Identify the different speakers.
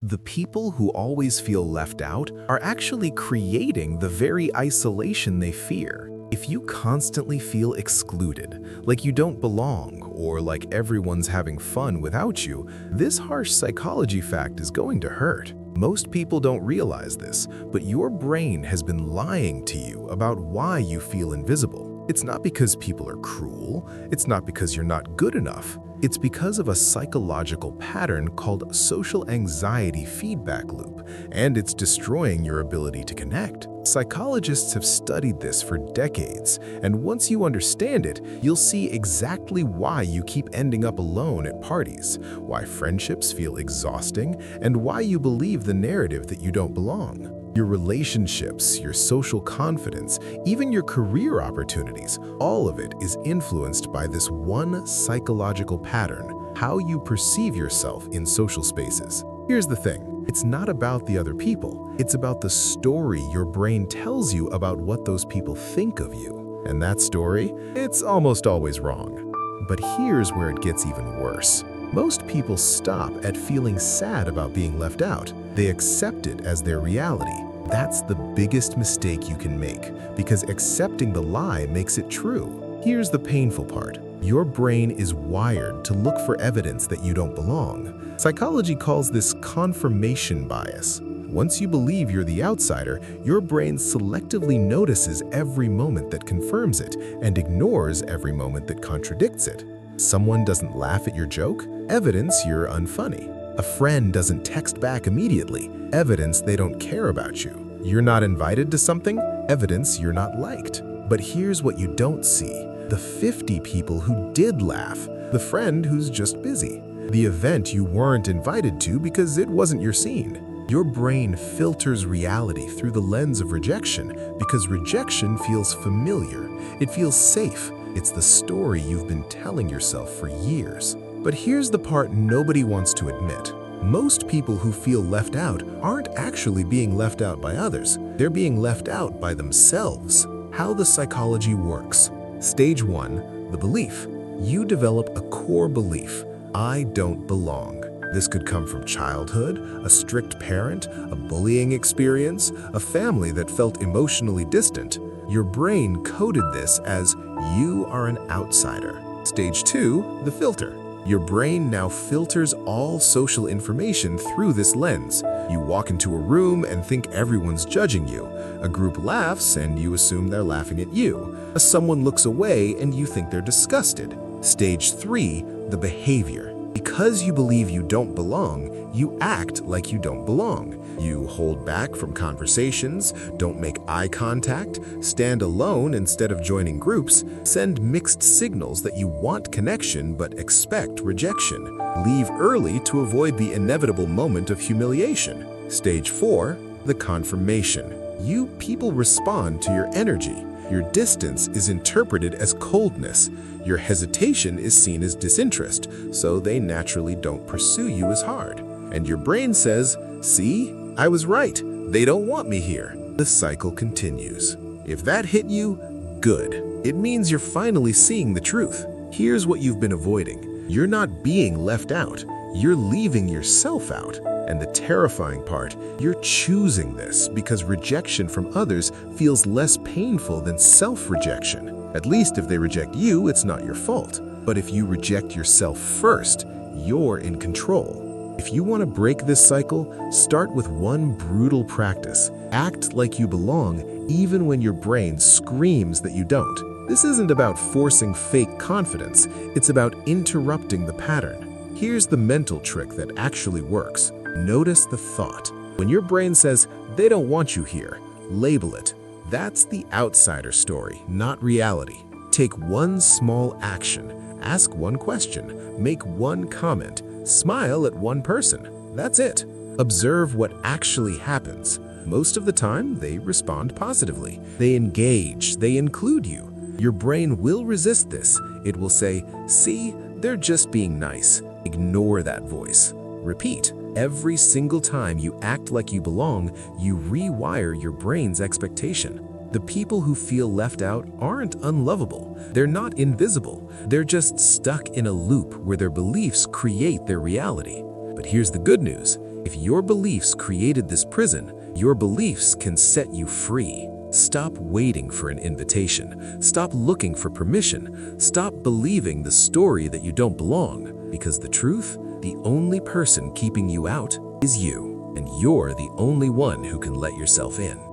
Speaker 1: The people who always feel left out are actually creating the very isolation they fear. If you constantly feel excluded, like you don't belong, or like everyone's having fun without you, this harsh psychology fact is going to hurt. Most people don't realize this, but your brain has been lying to you about why you feel invisible. It's not because people are cruel, it's not because you're not good enough. It's because of a psychological pattern called social anxiety feedback loop, and it's destroying your ability to connect. Psychologists have studied this for decades, and once you understand it, you'll see exactly why you keep ending up alone at parties, why friendships feel exhausting, and why you believe the narrative that you don't belong. Your relationships, your social confidence, even your career opportunities, all of it is influenced by this one psychological pattern, how you perceive yourself in social spaces. Here's the thing, it's not about the other people, it's about the story your brain tells you about what those people think of you. And that story, it's almost always wrong. But here's where it gets even worse. Most people stop at feeling sad about being left out. They accept it as their reality. That's the biggest mistake you can make, because accepting the lie makes it true. Here's the painful part. Your brain is wired to look for evidence that you don't belong. Psychology calls this confirmation bias. Once you believe you're the outsider, your brain selectively notices every moment that confirms it and ignores every moment that contradicts it. Someone doesn't laugh at your joke? Evidence you're unfunny. A friend doesn't text back immediately. Evidence they don't care about you. You're not invited to something? Evidence you're not liked. But here's what you don't see. The 50 people who did laugh. The friend who's just busy. The event you weren't invited to because it wasn't your scene. Your brain filters reality through the lens of rejection because rejection feels familiar. It feels safe. It's the story you've been telling yourself for years. But here's the part nobody wants to admit. Most people who feel left out aren't actually being left out by others. They're being left out by themselves. How the psychology works. Stage 1, the belief. You develop a core belief. I don't belong. This could come from childhood, a strict parent, a bullying experience, a family that felt emotionally distant. Your brain coded this as you are an outsider. Stage 2, the filter. Your brain now filters all social information through this lens. You walk into a room and think everyone's judging you. A group laughs and you assume they're laughing at you. Someone looks away and you think they're disgusted. Stage 3, the behavior. Because you believe you don't belong, you act like you don't belong. You hold back from conversations, don't make eye contact, stand alone instead of joining groups, send mixed signals that you want connection but expect rejection, leave early to avoid the inevitable moment of humiliation. Stage 4, the confirmation. You people respond to your energy. Your distance is interpreted as coldness. Your hesitation is seen as disinterest, so they naturally don't pursue you as hard. And your brain says, see, I was right. They don't want me here. The cycle continues. If that hit you, good. It means you're finally seeing the truth. Here's what you've been avoiding. You're not being left out. You're leaving yourself out. And the terrifying part, you're choosing this because rejection from others feels less painful than self-rejection. At least if they reject you, it's not your fault. But if you reject yourself first, you're in control. If you want to break this cycle, start with one brutal practice. Act like you belong, even when your brain screams that you don't. This isn't about forcing fake confidence. It's about interrupting the pattern. Here's the mental trick that actually works. Notice the thought. When your brain says, they don't want you here, label it. That's the outsider story, not reality. Take one small action, ask one question, make one comment, smile at one person. That's it. Observe what actually happens. Most of the time, they respond positively. They engage, they include you. Your brain will resist this. It will say, see, they're just being nice. Ignore that voice. Repeat. Every single time you act like you belong, you rewire your brain's expectation. The people who feel left out aren't unlovable. They're not invisible. They're just stuck in a loop where their beliefs create their reality. But here's the good news. If your beliefs created this prison, your beliefs can set you free. Stop waiting for an invitation. Stop looking for permission. Stop believing the story that you don't belong. Because the truth, the only person keeping you out is you. And you're the only one who can let yourself in.